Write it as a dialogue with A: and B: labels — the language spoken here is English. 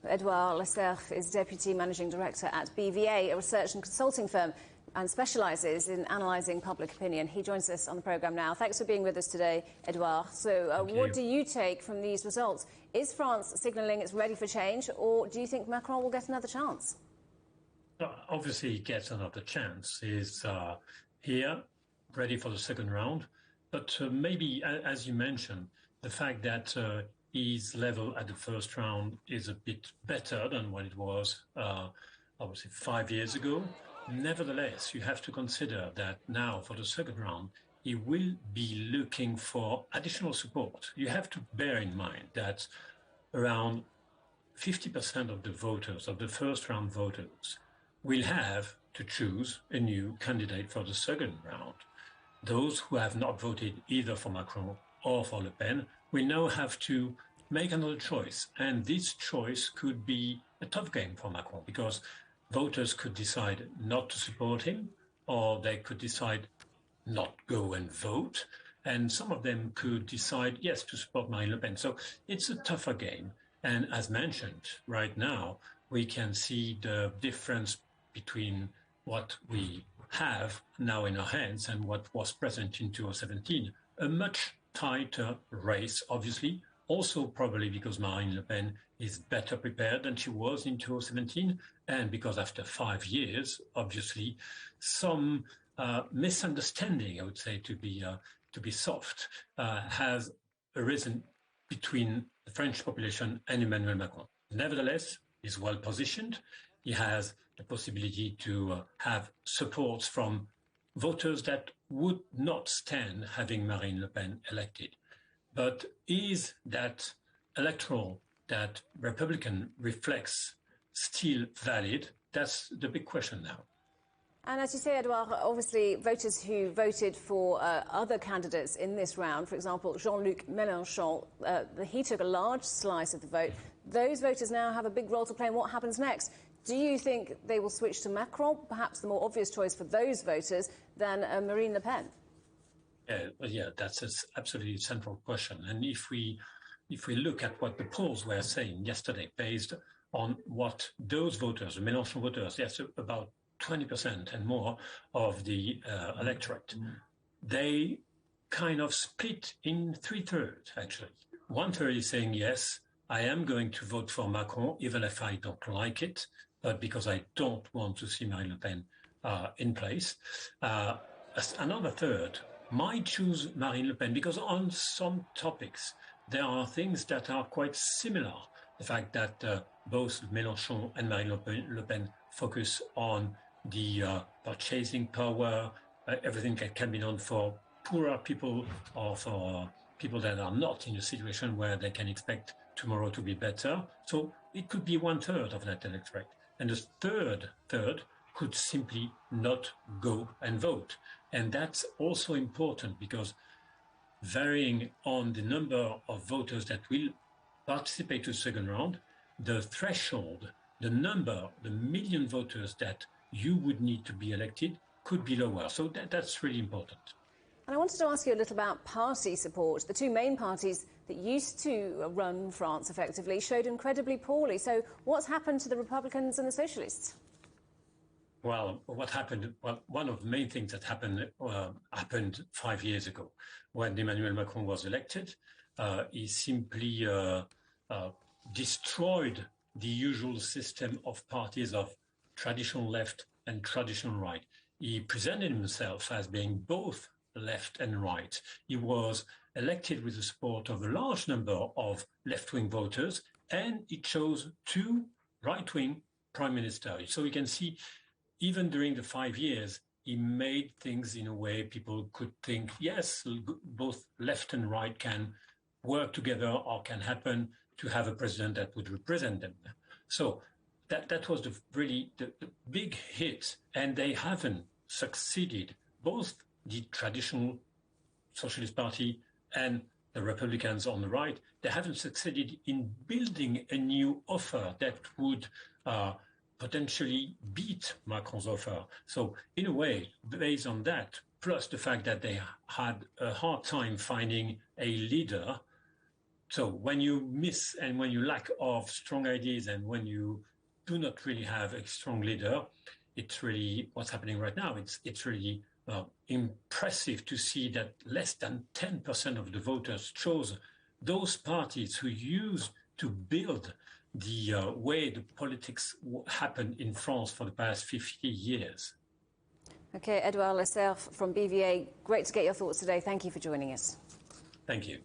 A: Edouard Lecerf is Deputy Managing Director at BVA, a research and consulting firm, and specialises in analysing public opinion. He joins us on the programme now. Thanks for being with us today, Edouard. So what do you take from these results? Is France signalling it's ready for change, or do you think Macron will get another chance?
B: Obviously, he gets another chance. He's here, ready for the second round. But maybe, as you mentioned, the fact that his level at the first round is a bit better than what it was, I would say, 5 years ago. Nevertheless, you have to consider that now for the second round, he will be looking for additional support. You have to bear in mind that around 50% of the voters, of the first round voters, will have to choose a new candidate for the second round. Those who have not voted either for Macron or for Le Pen will now have to make another choice. And this choice could be a tough game for Macron because voters could decide not to support him, or they could decide not go and vote. And some of them could decide, yes, to support Marine Le Pen. So it's a tougher game. And as mentioned, right now, we can see the difference between what we have now in our hands and what was present in 2017. A much tighter race, obviously, also probably because Marine Le Pen is better prepared than she was in 2017, and because after 5 years, obviously, some misunderstanding, I would say, to be soft, has arisen between the French population and Emmanuel Macron. Nevertheless, he's well positioned. He has the possibility to have support from voters that would not stand having Marine Le Pen elected. But is that electoral, that Republican reflex still valid? That's the big question now.
A: And as you say, Edouard, obviously voters who voted for other candidates in this round, for example, Jean-Luc Mélenchon, he took a large slice of the vote. Those voters now have a big role to play in what happens next. Do you think they will switch to Macron, perhaps the more obvious choice for those voters, than Marine Le Pen?
B: Yeah, that's an absolutely central question. And if we look at what the polls were saying yesterday, based on what those voters, the Mélenchon voters, yes, about 20% and more of the electorate, they kind of split in 3/3, actually. 1/3 is saying, yes, I am going to vote for Macron, even if I don't like it, but because I don't want to see Marine Le Pen in place. Another third might choose Marine Le Pen because on some topics, there are things that are quite similar. The fact that both Mélenchon and Marine Le Pen focus on the purchasing power, everything that can be done for poorer people or for people that are not in a situation where they can expect tomorrow to be better. So it could be 1/3 of that electorate. And the third could simply not go and vote. And that's also important because varying on the number of voters that will participate to the second round, the threshold, the number, the million voters that you would need to be elected could be lower. So that's really important.
A: And I wanted to ask you a little about party support. The two main parties that used to run France effectively showed incredibly poorly. So what's happened to the Republicans and the Socialists?
B: Well, what happened? Well, one of the main things that happened 5 years ago when Emmanuel Macron was elected. He simply destroyed the usual system of parties of traditional left and traditional right. He presented himself as being both left and right. He was elected with the support of a large number of left-wing voters, and he chose two right-wing prime ministers. So we can see, even during the 5 years, he made things in a way people could think, yes, both left and right can work together or can happen to have a president that would represent them. So that was the big hit, and they haven't succeeded. Both the traditional Socialist Party and the Republicans on the right, they haven't succeeded in building a new offer that would potentially beat Macron's offer. So in a way, based on that, plus the fact that they had a hard time finding a leader, So when you miss and when you lack of strong ideas and when you do not really have a strong leader, it's really what's happening right now. It's really impressive to see that less than 10% of the voters chose those parties who used to build the way the politics happened in France for the past 50 years.
A: Okay, Edouard Lecerf from BVA, great to get your thoughts today. Thank you for joining us.
B: Thank you.